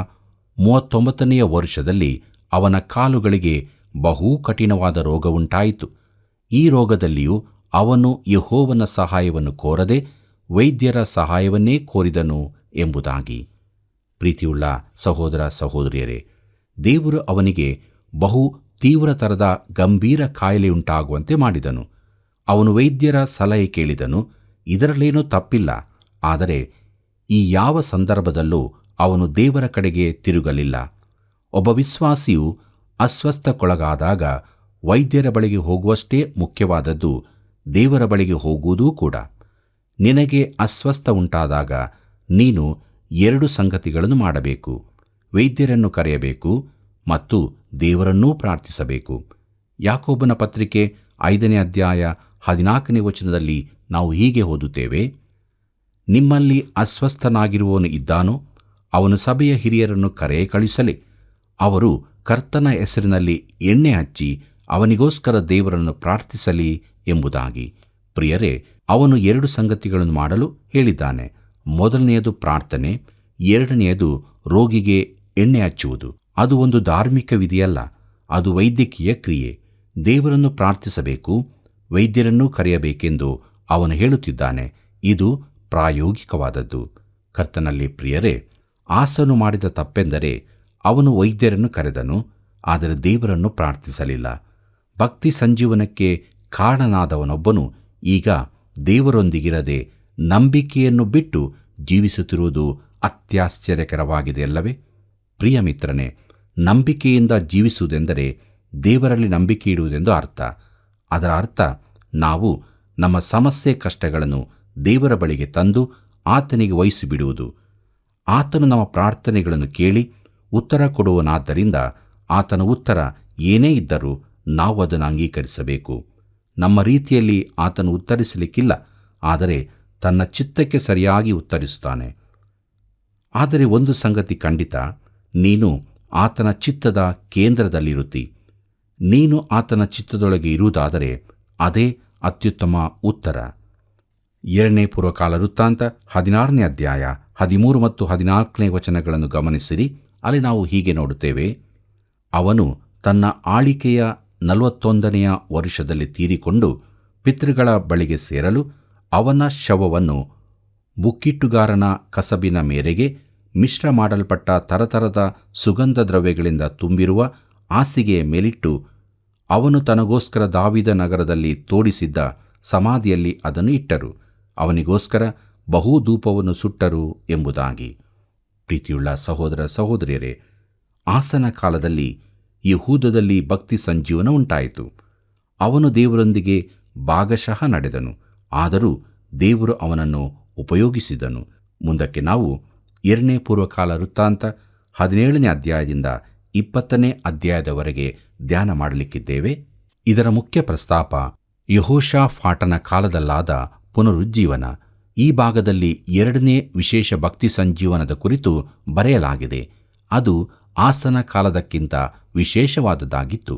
B: 39ನೆಯ ವರ್ಷದಲ್ಲಿ ಅವನ ಕಾಲುಗಳಿಗೆ ಬಹು ಕಠಿಣವಾದ ರೋಗವುಂಟಾಯಿತು. ಈ ರೋಗದಲ್ಲಿಯೂ ಅವನು ಯೆಹೋವನ ಸಹಾಯವನ್ನು ಕೋರದೆ ವೈದ್ಯರ ಸಹಾಯವನ್ನೇ ಕೋರಿದನು ಎಂಬುದಾಗಿ. ಪ್ರೀತಿಯುಳ್ಳ ಸಹೋದರ ಸಹೋದರಿಯರೇ, ದೇವರು ಅವನಿಗೆ ಬಹು ತೀವ್ರತರದ ಗಂಭೀರ ಕಾಯಿಲೆಯುಂಟಾಗುವಂತೆ ಮಾಡಿದನು. ಅವನು ವೈದ್ಯರ ಸಲಹೆ ಕೇಳಿದನು. ಇದರಲ್ಲೇನೂ ತಪ್ಪಿಲ್ಲ. ಆದರೆ ಈ ಯಾವ ಸಂದರ್ಭದಲ್ಲೂ ಅವನು ದೇವರ ಕಡೆಗೆ ತಿರುಗಲಿಲ್ಲ. ಒಬ್ಬ ವಿಶ್ವಾಸಿಯು ಅಸ್ವಸ್ಥಕ್ಕೊಳಗಾದಾಗ ವೈದ್ಯರ ಬಳಿಗೆ ಹೋಗುವಷ್ಟೇ ಮುಖ್ಯವಾದದ್ದು ದೇವರ ಬಳಿಗೆ ಹೋಗುವುದೂ ಕೂಡ. ನಿನಗೆ ಅಸ್ವಸ್ಥ ಉಂಟಾದಾಗ ನೀನು 2 ಸಂಗತಿಗಳನ್ನು ಮಾಡಬೇಕು. ವೈದ್ಯರನ್ನು ಕರೆಯಬೇಕು ಮತ್ತು ದೇವರನ್ನೂ ಪ್ರಾರ್ಥಿಸಬೇಕು. ಯಾಕೋಬನ ಪತ್ರಿಕೆ 5ನೇ ಅಧ್ಯಾಯ 14ನೇ ವಚನದಲ್ಲಿ ನಾವು ಹೀಗೆ ಓದುತ್ತೇವೆ, ನಿಮ್ಮಲ್ಲಿ ಅಸ್ವಸ್ಥನಾಗಿರುವವನು ಇದ್ದಾನೋ ಅವನು ಸಭೆಯ ಹಿರಿಯರನ್ನು ಕರೆಯೇ ಕಳಿಸಲಿ. ಅವರು ಕರ್ತನ ಹೆಸರಿನಲ್ಲಿ ಎಣ್ಣೆ ಹಚ್ಚಿ ಅವನಿಗೋಸ್ಕರ ದೇವರನ್ನು ಪ್ರಾರ್ಥಿಸಲಿ ಎಂಬುದಾಗಿ. ಪ್ರಿಯರೇ, ಅವನು 2 ಸಂಗತಿಗಳನ್ನು ಮಾಡಲು ಹೇಳಿದ್ದಾನೆ. ಮೊದಲನೆಯದು ಪ್ರಾರ್ಥನೆ, 2ನೆಯದು ರೋಗಿಗೆ ಎಣ್ಣೆ ಹಚ್ಚುವುದು. ಅದು ಒಂದು ಧಾರ್ಮಿಕ ವಿಧಿಯಲ್ಲ, ಅದು ವೈದ್ಯಕೀಯ ಕ್ರಿಯೆ. ದೇವರನ್ನು ಪ್ರಾರ್ಥಿಸಬೇಕು, ವೈದ್ಯರನ್ನೂ ಕರೆಯಬೇಕೆಂದು ಅವನು ಹೇಳುತ್ತಿದ್ದಾನೆ. ಇದು ಪ್ರಾಯೋಗಿಕವಾದದ್ದು. ಕರ್ತನಲ್ಲಿ ಪ್ರಿಯರೇ, ಆಸನು ಮಾಡಿದ ತಪ್ಪೆಂದರೆ ಅವನು ವೈದ್ಯರನ್ನು ಕರೆದನು, ಆದರೆ ದೇವರನ್ನು ಪ್ರಾರ್ಥಿಸಲಿಲ್ಲ. ಭಕ್ತಿ ಸಂಜೀವನಕ್ಕೆ ಕಾರಣನಾದವನೊಬ್ಬನು ಈಗ ದೇವರೊಂದಿಗಿರದೆ ನಂಬಿಕೆಯನ್ನು ಬಿಟ್ಟು ಜೀವಿಸುತ್ತಿರುವುದು ಅತ್ಯಾಶ್ಚರ್ಯಕರವಾಗಿದೆ ಅಲ್ಲವೇ? ಪ್ರಿಯ ಮಿತ್ರನೇ, ನಂಬಿಕೆಯಿಂದ ಜೀವಿಸುವುದೆಂದರೆ ದೇವರಲ್ಲಿ ನಂಬಿಕೆ ಇಡುವುದೆಂದು ಅರ್ಥ. ಅದರ ಅರ್ಥ ನಾವು ನಮ್ಮ ಸಮಸ್ಯೆ ಕಷ್ಟಗಳನ್ನು ದೇವರ ಬಳಿಗೆ ತಂದು ಆತನಿಗೆ ವಹಿಸಿಬಿಡುವುದು. ಆತನು ನಮ್ಮ ಪ್ರಾರ್ಥನೆಗಳನ್ನು ಕೇಳಿ ಉತ್ತರ ಕೊಡುವನಾದ್ದರಿಂದ ಆತನ ಉತ್ತರ ಏನೇ ಇದ್ದರೂ ನಾವು ಅದನ್ನು ಅಂಗೀಕರಿಸಬೇಕು. ನಮ್ಮ ರೀತಿಯಲ್ಲಿ ಆತನು ಉತ್ತರಿಸಲಿಕ್ಕಿಲ್ಲ, ಆದರೆ ತನ್ನ ಚಿತ್ತಕ್ಕೆ ಸರಿಯಾಗಿ ಉತ್ತರಿಸುತ್ತಾನೆ. ಆದರೆ ಒಂದು ಸಂಗತಿ ಖಂಡಿತ, ನೀನು ಆತನ ಚಿತ್ತದ ಕೇಂದ್ರದಲ್ಲಿರುತ್ತಿ. ನೀನು ಆತನ ಚಿತ್ತದೊಳಗೆ ಇರುವುದಾದರೆ ಅದೇ ಅತ್ಯುತ್ತಮ ಉತ್ತರ. 2ನೇ ಪೂರ್ವಕಾಲ ವೃತ್ತಾಂತ 16ನೇ ಅಧ್ಯಾಯ 13 ಮತ್ತು 14ನೇ ವಚನಗಳನ್ನು ಗಮನಿಸಿರಿ. ಅಲ್ಲಿ ನಾವು ಹೀಗೆ ನೋಡುತ್ತೇವೆ, ಅವನು ತನ್ನ ಆಳಿಕೆಯ 41ನೆಯ ವರ್ಷದಲ್ಲಿ ತೀರಿಕೊಂಡು ಪಿತೃಗಳ ಬಳಿಗೆ ಸೇರಲು ಅವನ ಶವವನ್ನು ಬುಕ್ಕಿಟ್ಟುಗಾರನ ಕಸಬಿನ ಮೇರೆಗೆ ಮಿಶ್ರ ಮಾಡಲ್ಪಟ್ಟ ತರತರದ ಸುಗಂಧ ದ್ರವ್ಯಗಳಿಂದ ತುಂಬಿರುವ ಹಾಸಿಗೆಯ ಮೇಲಿಟ್ಟು ಅವನು ತನಗೋಸ್ಕರ ದಾವೀದ ನಗರದಲ್ಲಿ ತೋಡಿಸಿದ್ದ ಸಮಾಧಿಯಲ್ಲಿ ಅದನ್ನು ಇಟ್ಟರು. ಅವನಿಗೋಸ್ಕರ ಬಹು ಧೂಪವನ್ನು ಸುಟ್ಟರು ಎಂಬುದಾಗಿ. ಪ್ರೀತಿಯುಳ್ಳ ಸಹೋದರ ಸಹೋದರಿಯರೇ, ಆಸನ ಕಾಲದಲ್ಲಿ ಯೆಹೂದದಲ್ಲಿ ಭಕ್ತಿ ಸಂಜೀವನ ಉಂಟಾಯಿತು. ಅವನು ದೇವರೊಂದಿಗೆ ಭಾಗಶಃ ನಡೆದನು, ಆದರೂ ದೇವರು ಅವನನ್ನು ಉಪಯೋಗಿಸಿದನು. ಮುಂದಕ್ಕೆ ನಾವು 2ನೇ ಪೂರ್ವಕಾಲ ವೃತ್ತಾಂತ 17ನೇ ಅಧ್ಯಾಯದಿಂದ 20ನೇ ಅಧ್ಯಾಯದವರೆಗೆ ಧ್ಯಾನ ಮಾಡಲಿಕ್ಕಿದ್ದೇವೆ. ಇದರ ಮುಖ್ಯ ಪ್ರಸ್ತಾಪ ಯೆಹೋಷಾಫಾಟನ ಕಾಲದಲ್ಲಾದ ಪುನರುಜ್ಜೀವನ. ಈ ಭಾಗದಲ್ಲಿ 2ನೇ ವಿಶೇಷ ಭಕ್ತಿ ಸಂಜೀವನದ ಕುರಿತು ಬರೆಯಲಾಗಿದೆ. ಅದು ಆಸನ ಕಾಲದಕ್ಕಿಂತ ವಿಶೇಷವಾದದ್ದಾಗಿತ್ತು.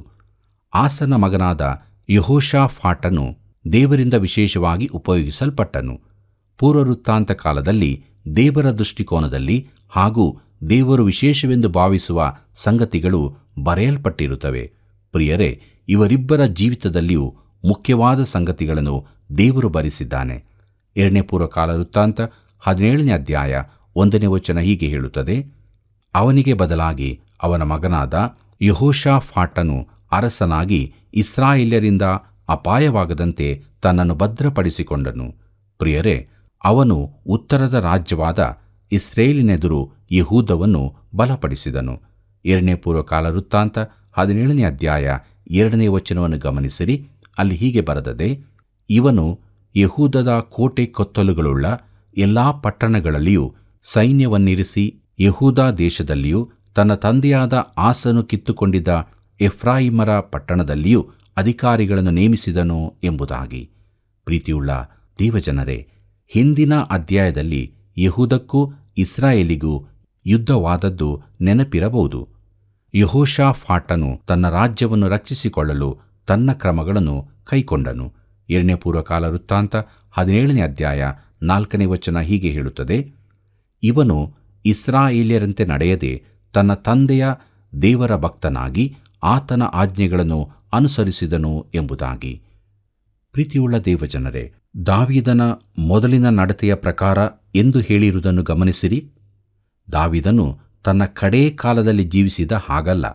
B: ಆಸನ ಮಗನಾದ ಯೆಹೋಷಾಫಾಟನು ದೇವರಿಂದ ವಿಶೇಷವಾಗಿ ಉಪಯೋಗಿಸಲ್ಪಟ್ಟನು. ಪೂರ್ವವೃತ್ತಾಂತ ಕಾಲದಲ್ಲಿ ದೇವರ ದೃಷ್ಟಿಕೋನದಲ್ಲಿ ಹಾಗೂ ದೇವರು ವಿಶೇಷವೆಂದು ಭಾವಿಸುವ ಸಂಗತಿಗಳು ಬರೆಯಲ್ಪಟ್ಟಿರುತ್ತವೆ. ಪ್ರಿಯರೇ, ಇವರಿಬ್ಬರ ಜೀವಿತದಲ್ಲಿಯೂ ಮುಖ್ಯವಾದ ಸಂಗತಿಗಳನ್ನು ದೇವರು ಬರೆಸಿದ್ದಾನೆ. 2ನೇ ಪೂರ್ವಕಾಲ ವೃತ್ತಾಂತ 17ನೇ ಅಧ್ಯಾಯ 1ನೇ ವಚನ ಹೀಗೆ ಹೇಳುತ್ತದೆ, ಅವನಿಗೆ ಬದಲಾಗಿ ಅವನ ಮಗನಾದ ಯೆಹೋಷಾಫಾಟನು ಅರಸನಾಗಿ ಇಸ್ರಾಯೇಲ್ಯರಿಂದ ಅಪಾಯವಾಗದಂತೆ ತನ್ನನ್ನು ಭದ್ರಪಡಿಸಿಕೊಂಡನು. ಪ್ರಿಯರೇ, ಅವನು ಉತ್ತರದ ರಾಜ್ಯವಾದ ಇಸ್ರೇಲಿನೆದುರು ಯೆಹೂದವನ್ನು ಬಲಪಡಿಸಿದನು. 2ನೇ ಪೂರ್ವಕಾಲ ವೃತ್ತಾಂತ 17ನೇ ಅಧ್ಯಾಯ 2ನೇ ವಚನವನ್ನು ಗಮನಿಸಿರಿ. ಅಲ್ಲಿ ಹೀಗೆ ಬರೆದದೆ, ಇವನು ಯೆಹೂದದ ಕೋಟೆ ಕೊತ್ತಲುಗಳುಳ್ಳ ಎಲ್ಲಾ ಪಟ್ಟಣಗಳಲ್ಲಿಯೂ ಸೈನ್ಯವನ್ನಿರಿಸಿ ಯೆಹೂದ ದೇಶದಲ್ಲಿಯೂ ತನ್ನ ತಂದೆಯಾದ ಆಸನು ಕಿತ್ತುಕೊಂಡಿದ್ದ ಎಫ್ರಾಯಿಮರ ಪಟ್ಟಣದಲ್ಲಿಯೂ ಅಧಿಕಾರಿಗಳನ್ನು ನೇಮಿಸಿದನು ಎಂಬುದಾಗಿ. ಪ್ರೀತಿಯುಳ್ಳ ದೇವಜನರೇ, ಹಿಂದಿನ ಅಧ್ಯಾಯದಲ್ಲಿ ಯೆಹೂದಕ್ಕೂ ಇಸ್ರಾಯೇಲಿಗೂ ಯುದ್ಧವಾದದ್ದು ನೆನಪಿರಬಹುದು. ಯೆಹೋಷಾಫಾಟನು ತನ್ನ ರಾಜ್ಯವನ್ನು ರಕ್ಷಿಸಿಕೊಳ್ಳಲು ತನ್ನ ಕ್ರಮಗಳನ್ನು ಕೈಕೊಂಡನು. 2ನೇ ಪೂರ್ವಕಾಲ ವೃತ್ತಾಂತ 17ನೇ ಅಧ್ಯಾಯ 4ನೇ ವಚನ ಹೀಗೆ ಹೇಳುತ್ತದೆ, ಇವನು ಇಸ್ರಾಯೇಲ್ಯರಂತೆ ನಡೆಯದೆ ತನ್ನ ತಂದೆಯ ದೇವರ ಭಕ್ತನಾಗಿ ಆತನ ಆಜ್ಞೆಗಳನ್ನು ಅನುಸರಿಸಿದನು ಎಂಬುದಾಗಿ. ಪ್ರೀತಿಯುಳ್ಳ ದೇವಜನರೇ, ದಾವೀದನ ಮೊದಲಿನ ನಡತೆಯ ಪ್ರಕಾರ ಎಂದು ಹೇಳಿರುವುದನ್ನು ಗಮನಿಸಿರಿ. ದಾವೀದನು ತನ್ನ ಕಡೇ ಕಾಲದಲ್ಲಿ ಜೀವಿಸಿದ ಹಾಗಲ್ಲ.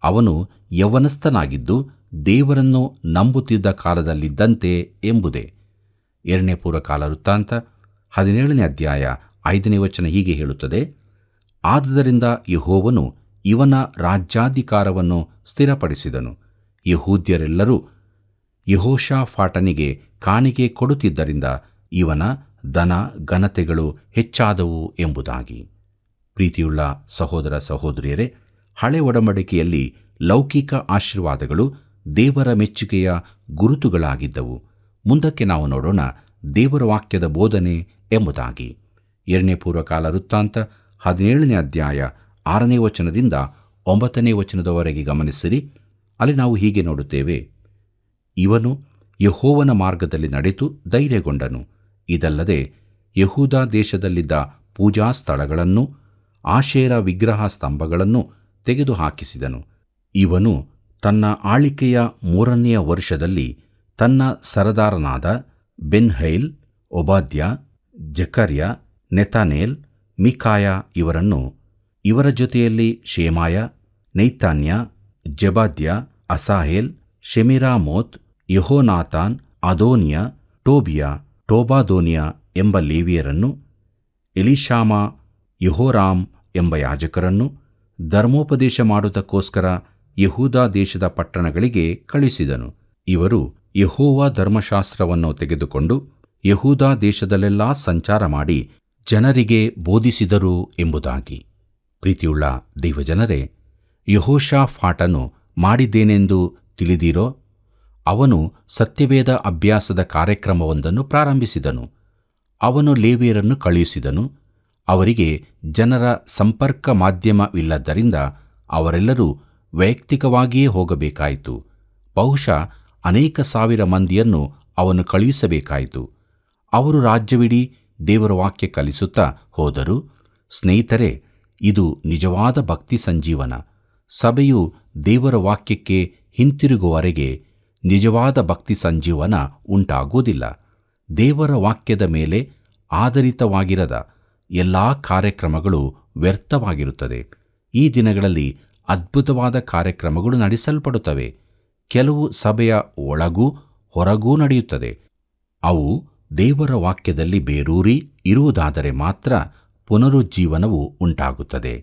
B: ಅವನು ಯೌವನಸ್ಥನಾಗಿದ್ದು ದೇವರನ್ನು ನಂಬುತ್ತಿದ್ದ ಕಾಲದಲ್ಲಿದ್ದಂತೆ ಎಂಬುದೇ. 2ನೇ ಪೂರ್ವಕಾಲ ವೃತ್ತಾಂತ 17ನೇ ಅಧ್ಯಾಯ 5ನೇ ವಚನ ಹೀಗೆ ಹೇಳುತ್ತದೆ, ಆದುದರಿಂದ ಯೆಹೋವನು ಇವನ ರಾಜ್ಯಾಧಿಕಾರವನ್ನು ಸ್ಥಿರಪಡಿಸಿದನು. ಯೆಹೂದ್ಯರೆಲ್ಲರೂ ಯೆಹೋಷಾಫಾಟನಿಗೆ ಕಾಣಿಕೆ ಕೊಡುತ್ತಿದ್ದರಿಂದ ಇವನ ಧನ ಘನತೆಗಳು ಹೆಚ್ಚಾದವು ಎಂಬುದಾಗಿ. ಪ್ರೀತಿಯುಳ್ಳ ಸಹೋದರ ಸಹೋದರಿಯರೇ, ಹಳೆ ಒಡಂಬಡಿಕೆಯಲ್ಲಿ ಲೌಕಿಕ ಆಶೀರ್ವಾದಗಳು ದೇವರ ಮೆಚ್ಚುಗೆಯ ಗುರುತುಗಳಾಗಿದ್ದವು. ಮುಂದಕ್ಕೆ ನಾವು ನೋಡೋಣ ದೇವರ ವಾಕ್ಯದ ಬೋಧನೆ ಎಂಬುದಾಗಿ. 2ನೇ ಪೂರ್ವಕಾಲ ವೃತ್ತಾಂತ 17ನೇ ಅಧ್ಯಾಯ 6ನೇ ವಚನದಿಂದ 9ನೇ ವಚನದವರೆಗೆ ಗಮನಿಸಿರಿ. ಅಲ್ಲಿ ನಾವು ಹೀಗೆ ನೋಡುತ್ತೇವೆ, ಇವನು ಯೆಹೋವನ ಮಾರ್ಗದಲ್ಲಿ ನಡೆದು ಧೈರ್ಯಗೊಂಡನು. ಇದಲ್ಲದೆ ಯೆಹೂದ ದೇಶದಲ್ಲಿದ್ದ ಪೂಜಾ ಸ್ಥಳಗಳನ್ನು ಆಶೇರ ವಿಗ್ರಹ ಸ್ತಂಭಗಳನ್ನು ತೆಗೆದುಹಾಕಿಸಿದನು. ಇವನು ತನ್ನ ಆಳಿಕೆಯ 3ನೆಯ ವರ್ಷದಲ್ಲಿ ತನ್ನ ಸರದಾರನಾದ ಬೆನ್ಹೈಲ್, ಒಬಾದ್ಯ, ಜಕರ್ಯ, ನೆತನೇಲ್, ಮಿಕಾಯ ಇವರ ಜೊತೆಯಲ್ಲಿ ಶೇಮಾಯ, ನೈತಾನ್ಯ, ಜಬಾದ್ಯ, ಅಸಾಹೇಲ್, ಶೆಮಿರಾಮೋತ್, ಯೆಹೋನಾತಾನ್, ಅದೋನಿಯ, ಟೋಬಿಯ, ಟೋಬಾದೋನಿಯ ಎಂಬ ಲೇವಿಯರನ್ನು, ಎಲಿಷಾಮ, ಯೆಹೋರಾಮ್ ಎಂಬ ಯಾಜಕರನ್ನು ಧರ್ಮೋಪದೇಶ ಮಾಡುವುದಕ್ಕೋಸ್ಕರ ಯೆಹೂದ ದೇಶದ ಪಟ್ಟಣಗಳಿಗೆ ಕಳುಹಿಸಿದನು. ಇವರು ಯೆಹೋವ ಧರ್ಮಶಾಸ್ತ್ರವನ್ನು ತೆಗೆದುಕೊಂಡು ಯೆಹೂದ ದೇಶದಲ್ಲೆಲ್ಲ ಸಂಚಾರ ಮಾಡಿ ಜನರಿಗೆ ಬೋಧಿಸಿದರು ಎಂಬುದಾಗಿ. ಪ್ರೀತಿಯುಳ್ಳ ದೈವಜನರೇ, ಯೆಹೋಷಾಫಾಟನು ಮಾಡಿದ್ದೇನೆಂದು ತಿಳಿದಿರೋ? ಅವನು ಸತ್ಯವೇದ ಅಭ್ಯಾಸದ ಕಾರ್ಯಕ್ರಮವೊಂದನ್ನು ಪ್ರಾರಂಭಿಸಿದನು. ಅವನು ಲೇವಿಯರನ್ನು ಕಳುಹಿಸಿದನು. ಅವರಿಗೆ ಜನರ ಸಂಪರ್ಕ ಮಾಧ್ಯಮವಿಲ್ಲದ್ದರಿಂದ ಅವರೆಲ್ಲರೂ ವೈಯಕ್ತಿಕವಾಗಿಯೇ ಹೋಗಬೇಕಾಯಿತು. ಬಹುಶಃ ಅನೇಕ ಸಾವಿರ ಮಂದಿಯನ್ನು ಅವನು ಕಳುಹಿಸಬೇಕಾಯಿತು. ಅವರು ರಾಜ್ಯವಿಡೀ ದೇವರ ವಾಕ್ಯ ಕಲಿಸುತ್ತಾ ಹೋದರು. ಸ್ನೇಹಿತರೆ, ಇದು ನಿಜವಾದ ಭಕ್ತಿ ಸಂಜೀವನ. ಸಭೆಯು ದೇವರ ವಾಕ್ಯಕ್ಕೆ ಹಿಂತಿರುಗುವವರೆಗೆ ನಿಜವಾದ ಭಕ್ತಿ ಸಂಜೀವನ ಉಂಟಾಗುವುದಿಲ್ಲ. ದೇವರ ವಾಕ್ಯದ ಮೇಲೆ ಆಧಾರಿತವಾಗಿರದ ಎಲ್ಲ ಕಾರ್ಯಕ್ರಮಗಳು ವ್ಯರ್ಥವಾಗಿರುತ್ತದೆ. ಈ ದಿನಗಳಲ್ಲಿ ಅದ್ಭುತವಾದ ಕಾರ್ಯಕ್ರಮಗಳು ನಡೆಸಲ್ಪಡುತ್ತವೆ. ಕೆಲವು ಸಭೆಯ ಒಳಗೂ ಹೊರಗೂ ನಡೆಯುತ್ತದೆ. ಅವು ದೇವರ ವಾಕ್ಯದಲ್ಲಿ ಬೇರೂರಿ ಇರುವುದಾದರೆ ಮಾತ್ರ ಪುನರುಜ್ಜೀವನವು ಉಂಟಾಗುತ್ತದೆ.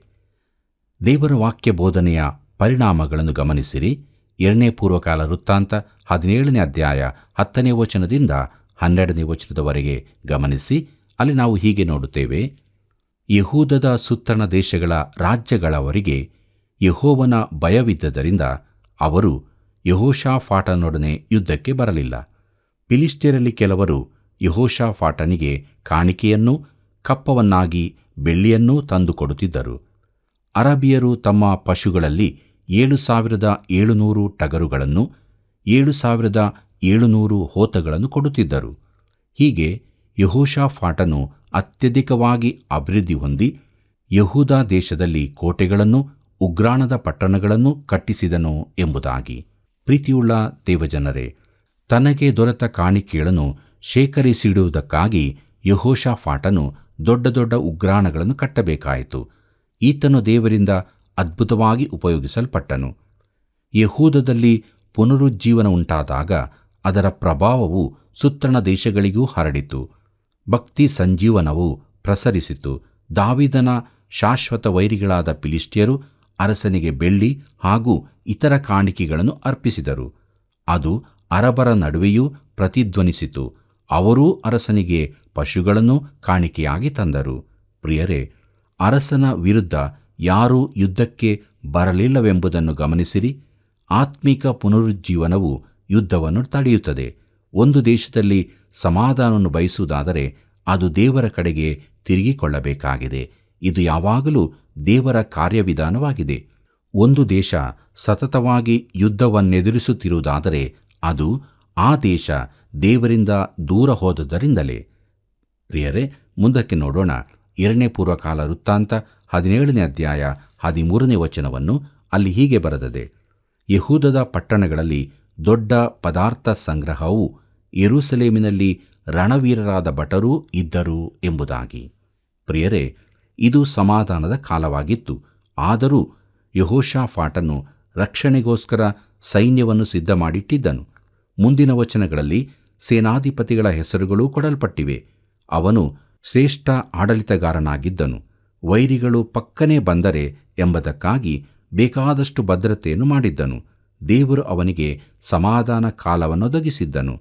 B: ದೇವರ ವಾಕ್ಯ ಬೋಧನೆಯ ಪರಿಣಾಮಗಳನ್ನು ಗಮನಿಸಿರಿ. 2ನೇ ಪೂರ್ವಕಾಲ ವೃತ್ತಾಂತ 17ನೇ ಅಧ್ಯಾಯ 10ನೇ ವಚನದಿಂದ 12ನೇ ವಚನದವರೆಗೆ ಗಮನಿಸಿ. ಅಲ್ಲಿ ನಾವು ಹೀಗೆ ನೋಡುತ್ತೇವೆ, ಯೆಹೂದದ ಸುತ್ತಣ ದೇಶಗಳ ರಾಜ್ಯಗಳವರಿಗೆ ಯೆಹೋವನ ಭಯವಿದ್ದರಿಂದ ಅವರು ಯೆಹೋಷಾಫಾಟನೊಡನೆ ಯುದ್ಧಕ್ಕೆ ಬರಲಿಲ್ಲ. ಫಿಲಿಷ್ಟಿಯರಲ್ಲಿ ಕೆಲವರು ಯೆಹೋಷಾಫಾಟನಿಗೆ ಕಾಣಿಕೆಯನ್ನೂ ಕಪ್ಪವನ್ನಾಗಿ ಬೆಳ್ಳಿಯನ್ನೂ ತಂದು ಕೊಡುತ್ತಿದ್ದರು. ಅರಬಿಯರು ತಮ್ಮ ಪಶುಗಳಲ್ಲಿ 7,700 ಟಗರುಗಳನ್ನು 7,700 ಹೋತಗಳನ್ನು ಕೊಡುತ್ತಿದ್ದರು. ಹೀಗೆ ಯೆಹೋಷಾಫಾಟನು ಅತ್ಯಧಿಕವಾಗಿ ಅಭಿವೃದ್ಧಿ ಹೊಂದಿ ಯೆಹೂದ ದೇಶದಲ್ಲಿ ಕೋಟೆಗಳನ್ನು ಉಗ್ರಾಣದ ಪಟ್ಟಣಗಳನ್ನು ಕಟ್ಟಿಸಿದನು ಎಂಬುದಾಗಿ. ಪ್ರೀತಿಯುಳ್ಳ ದೇವಜನರೇ, ತನಗೆ ದೊರೆತ ಕಾಣಿಕೆಗಳನ್ನು ಶೇಖರಿಸಿಡುವುದಕ್ಕಾಗಿ ಯೆಹೋಷಾಫಾಟನು ದೊಡ್ಡ ದೊಡ್ಡ ಉಗ್ರಾಣಗಳನ್ನು ಕಟ್ಟಬೇಕಾಯಿತು. ಈತನು ದೇವರಿಂದ ಅದ್ಭುತವಾಗಿ ಉಪಯೋಗಿಸಲ್ಪಟ್ಟನು. ಯೆಹೂದದಲ್ಲಿ ಪುನರುಜ್ಜೀವನ ಉಂಟಾದಾಗ ಅದರ ಪ್ರಭಾವವು ಸುತ್ತಣ ದೇಶಗಳಿಗೂ ಹರಡಿತು. ಭಕ್ತಿ ಸಂಜೀವನವು ಪ್ರಸರಿಸಿತು. ದಾವೀದನ ಶಾಶ್ವತ ವೈರಿಗಳಾದ ಫಿಲಿಷ್ಟಿಯರು ಅರಸನಿಗೆ ಬೆಳ್ಳಿ ಹಾಗೂ ಇತರ ಕಾಣಿಕೆಗಳನ್ನು ಅರ್ಪಿಸಿದರು. ಅದು ಅರಬರ ನಡುವೆಯೂ ಪ್ರತಿಧ್ವನಿಸಿತು. ಅವರೂ ಅರಸನಿಗೆ ಪಶುಗಳನ್ನು ಕಾಣಿಕೆಯಾಗಿ ತಂದರು. ಪ್ರಿಯರೇ, ಅರಸನ ವಿರುದ್ಧ ಯಾರೂ ಯುದ್ಧಕ್ಕೆ ಬರಲಿಲ್ಲವೆಂಬುದನ್ನು ಗಮನಿಸಿರಿ. ಆತ್ಮಿಕ ಪುನರುಜ್ಜೀವನವು ಯುದ್ಧವನ್ನು ತಡೆಯುತ್ತದೆ. ಒಂದು ದೇಶದಲ್ಲಿ ಸಮಾಧಾನವನ್ನು ಬಯಸುವುದಾದರೆ ಅದು ದೇವರ ಕಡೆಗೆ ತಿರುಗಿಕೊಳ್ಳಬೇಕಾಗಿದೆ. ಇದು ಯಾವಾಗಲೂ ದೇವರ ಕಾರ್ಯವಿಧಾನವಾಗಿದೆ. ಒಂದು ದೇಶ ಸತತವಾಗಿ ಯುದ್ಧವನ್ನೆದುರಿಸುತ್ತಿರುವುದಾದರೆ ಅದು ಆ ದೇಶ ದೇವರಿಂದ ದೂರ ಹೋದುದರಿಂದಲೇ. ಪ್ರಿಯರೇ, ಮುಂದಕ್ಕೆ ನೋಡೋಣ. 2ನೇ ಪೂರ್ವಕಾಲ ವೃತ್ತಾಂತ 17ನೇ ಅಧ್ಯಾಯ 13ನೇ ವಚನವನ್ನು. ಅಲ್ಲಿ ಹೀಗೆ ಬರೆದಿದೆ: ಯೆಹೂದದ ಪಟ್ಟಣಗಳಲ್ಲಿ ದೊಡ್ಡ ಪದಾರ್ಥ ಸಂಗ್ರಹವು, ಯೆರೂಸಲೇಮಿನಲ್ಲಿ ರಣವೀರರಾದ ಭಟರೂ ಇದ್ದರು ಎಂಬುದಾಗಿ. ಪ್ರಿಯರೇ, ಇದು ಸಮಾಧಾನದ ಕಾಲವಾಗಿತ್ತು. ಆದರೂ ಯೆಹೋಷಾಫಾಟನು ರಕ್ಷಣೆಗೋಸ್ಕರ ಸೈನ್ಯವನ್ನು ಸಿದ್ಧ ಮಾಡಿಟ್ಟಿದ್ದನು. ಮುಂದಿನ ವಚನಗಳಲ್ಲಿ ಸೇನಾಧಿಪತಿಗಳ ಹೆಸರುಗಳೂ ಕೊಡಲ್ಪಟ್ಟಿವೆ. ಅವನು ಶ್ರೇಷ್ಠ ಆಡಳಿತಗಾರನಾಗಿದ್ದನು. ವೈರಿಗಳು ಪಕ್ಕನೆ ಬಂದರೆ ಎಂಬುದಕ್ಕಾಗಿ ಬೇಕಾದಷ್ಟು ಭದ್ರತೆಯನ್ನು ಮಾಡಿದ್ದನು. ದೇವರು ಅವನಿಗೆ ಸಮಾಧಾನ ಕಾಲವನ್ನೊದಗಿಸಿದ್ದನು.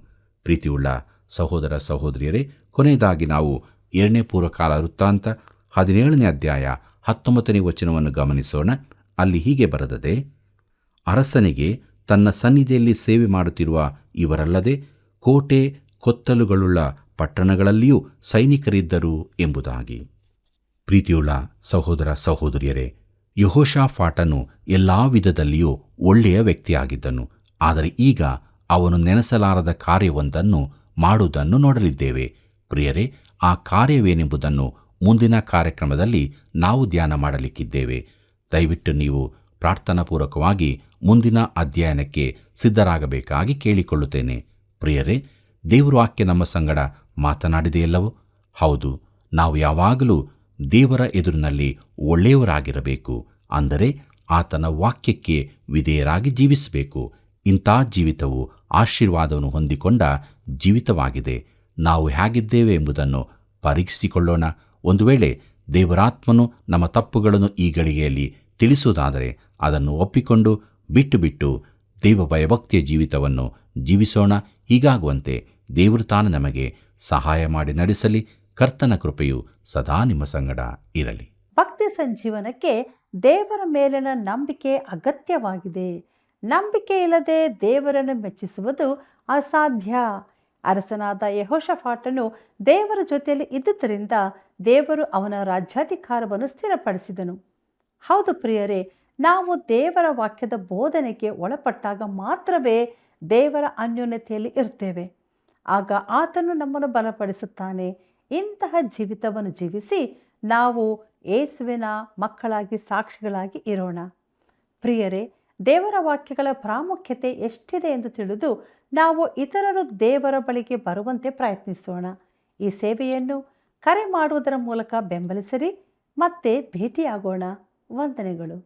B: ಪ್ರೀತಿಯುಳ್ಳ ಸಹೋದರ ಸಹೋದರಿಯರೇ, ಕೊನೆಯದಾಗಿ ನಾವು 2ನೇ ಪೂರ್ವಕಾಲ ವೃತ್ತಾಂತ 17ನೇ ಅಧ್ಯಾಯ 19ನೇ ವಚನವನ್ನು ಗಮನಿಸೋಣ. ಅಲ್ಲಿ ಹೀಗೆ ಬರೆದಿದೆ: ಅರಸನಿಗೆ ತನ್ನ ಸನ್ನಿಧಿಯಲ್ಲಿ ಸೇವೆ ಮಾಡುತ್ತಿರುವ ಇವರಲ್ಲದೆ ಕೋಟೆ ಕೊತ್ತಲುಗಳುಳ್ಳ ಪಟ್ಟಣಗಳಲ್ಲಿಯೂ ಸೈನಿಕರಿದ್ದರು ಎಂಬುದಾಗಿ. ಪ್ರೀತಿಯುಳ್ಳ ಸಹೋದರ ಸಹೋದರಿಯರೇ, ಯೆಹೋಷಾಫಾಟನು ಎಲ್ಲ ವಿಧದಲ್ಲಿಯೂ ಒಳ್ಳೆಯ ವ್ಯಕ್ತಿಯಾಗಿದ್ದನು. ಆದರೆ ಈಗ ಅವನು ನೆನೆಸಲಾರದ ಕಾರ್ಯವೊಂದನ್ನು ಮಾಡುವುದನ್ನು ನೋಡಲಿದ್ದೇವೆ. ಪ್ರಿಯರೇ, ಆ ಕಾರ್ಯವೇನೆಂಬುದನ್ನು ಮುಂದಿನ ಕಾರ್ಯಕ್ರಮದಲ್ಲಿ ನಾವು ಧ್ಯಾನ ಮಾಡಲಿಕ್ಕಿದ್ದೇವೆ. ದಯವಿಟ್ಟು ನೀವು ಪ್ರಾರ್ಥನಾಪೂರ್ವಕವಾಗಿ ಮುಂದಿನ ಅಧ್ಯಯನಕ್ಕೆ ಸಿದ್ಧರಾಗಬೇಕಾಗಿ ಕೇಳಿಕೊಳ್ಳುತ್ತೇನೆ. ಪ್ರಿಯರೇ, ದೇವರ ವಾಕ್ಯ ನಮ್ಮ ಸಂಗಡ ಮಾತನಾಡಿದೆಯಲ್ಲವೋ? ಹೌದು, ನಾವು ಯಾವಾಗಲೂ ದೇವರ ಎದುರಿನಲ್ಲಿ ಒಳ್ಳೆಯವರಾಗಿರಬೇಕು. ಅಂದರೆ ಆತನ ವಾಕ್ಯಕ್ಕೆ ವಿಧೇಯರಾಗಿ ಜೀವಿಸಬೇಕು. ಇಂಥ ಜೀವಿತವು ಆಶೀರ್ವಾದವನ್ನು ಹೊಂದಿಕೊಂಡ ಜೀವಿತವಾಗಿದೆ. ನಾವು ಹೇಗಿದ್ದೇವೆ ಎಂಬುದನ್ನು ಪರೀಕ್ಷಿಸಿಕೊಳ್ಳೋಣ. ಒಂದು ವೇಳೆ ದೇವರಾತ್ಮನು ನಮ್ಮ ತಪ್ಪುಗಳನ್ನು ಈ ಗಳಿಗೆಯಲ್ಲಿ ತಿಳಿಸುವುದಾದರೆ ಅದನ್ನು ಒಪ್ಪಿಕೊಂಡು ಬಿಟ್ಟು ದೇವ ಭಯಭಕ್ತಿಯ ಜೀವಿತವನ್ನು ಜೀವಿಸೋಣ. ಹೀಗಾಗುವಂತೆ ದೇವರು ತಾನು ನಮಗೆ ಸಹಾಯ ಮಾಡಿ ನಡೆಸಲಿ. ಕರ್ತನ ಕೃಪೆಯು ಸದಾ ನಿಮ್ಮ ಸಂಗಡ ಇರಲಿ.
A: ಭಕ್ತಿ ಸಂಜೀವನಕ್ಕೆ ದೇವರ ಮೇಲಿನ ನಂಬಿಕೆ ಅಗತ್ಯವಾಗಿದೆ. ನಂಬಿಕೆ ಇಲ್ಲದೆ ದೇವರನ್ನು ಮೆಚ್ಚಿಸುವುದು ಅಸಾಧ್ಯ. ಅರಸನಾದ ಯೆಹೋಷಾಫಾಟನು ದೇವರ ಜೊತೆಯಲ್ಲಿ ಇದ್ದುದರಿಂದ ದೇವರು ಅವನ ರಾಜ್ಯಾಧಿಕಾರವನ್ನು ಸ್ಥಿರಪಡಿಸಿದನು. ಹೌದು ಪ್ರಿಯರೇ, ನಾವು ದೇವರ ವಾಕ್ಯದ ಬೋಧನೆಗೆ ಒಳಪಟ್ಟಾಗ ಮಾತ್ರವೇ ದೇವರ ಅನ್ಯೋನ್ಯತೆಯಲ್ಲಿ ಇರ್ತೇವೆ. ಆಗ ಆತನು ನಮ್ಮನ್ನು ಬಲಪಡಿಸುತ್ತಾನೆ. ಇಂತಹ ಜೀವಿತವನ್ನು ಜೀವಿಸಿ ನಾವು ಯೇಸುವಿನ ಮಕ್ಕಳಾಗಿ ಸಾಕ್ಷಿಗಳಾಗಿ ಇರೋಣ. ಪ್ರಿಯರೇ, ದೇವರ ವಾಕ್ಯಗಳ ಪ್ರಾಮುಖ್ಯತೆ ಎಷ್ಟಿದೆ ಎಂದು ತಿಳಿದು ನಾವು ಇತರರು ದೇವರ ಬಳಿಗೆ ಬರುವಂತೆ ಪ್ರಯತ್ನಿಸೋಣ. ಈ ಸೇವೆಯನ್ನು ಕರೆ ಮಾಡುವುದರ ಮೂಲಕ ಬೆಂಬಲಿಸಿರಿ. ಮತ್ತೆ ಭೇಟಿಯಾಗೋಣ. ವಂದನೆಗಳು.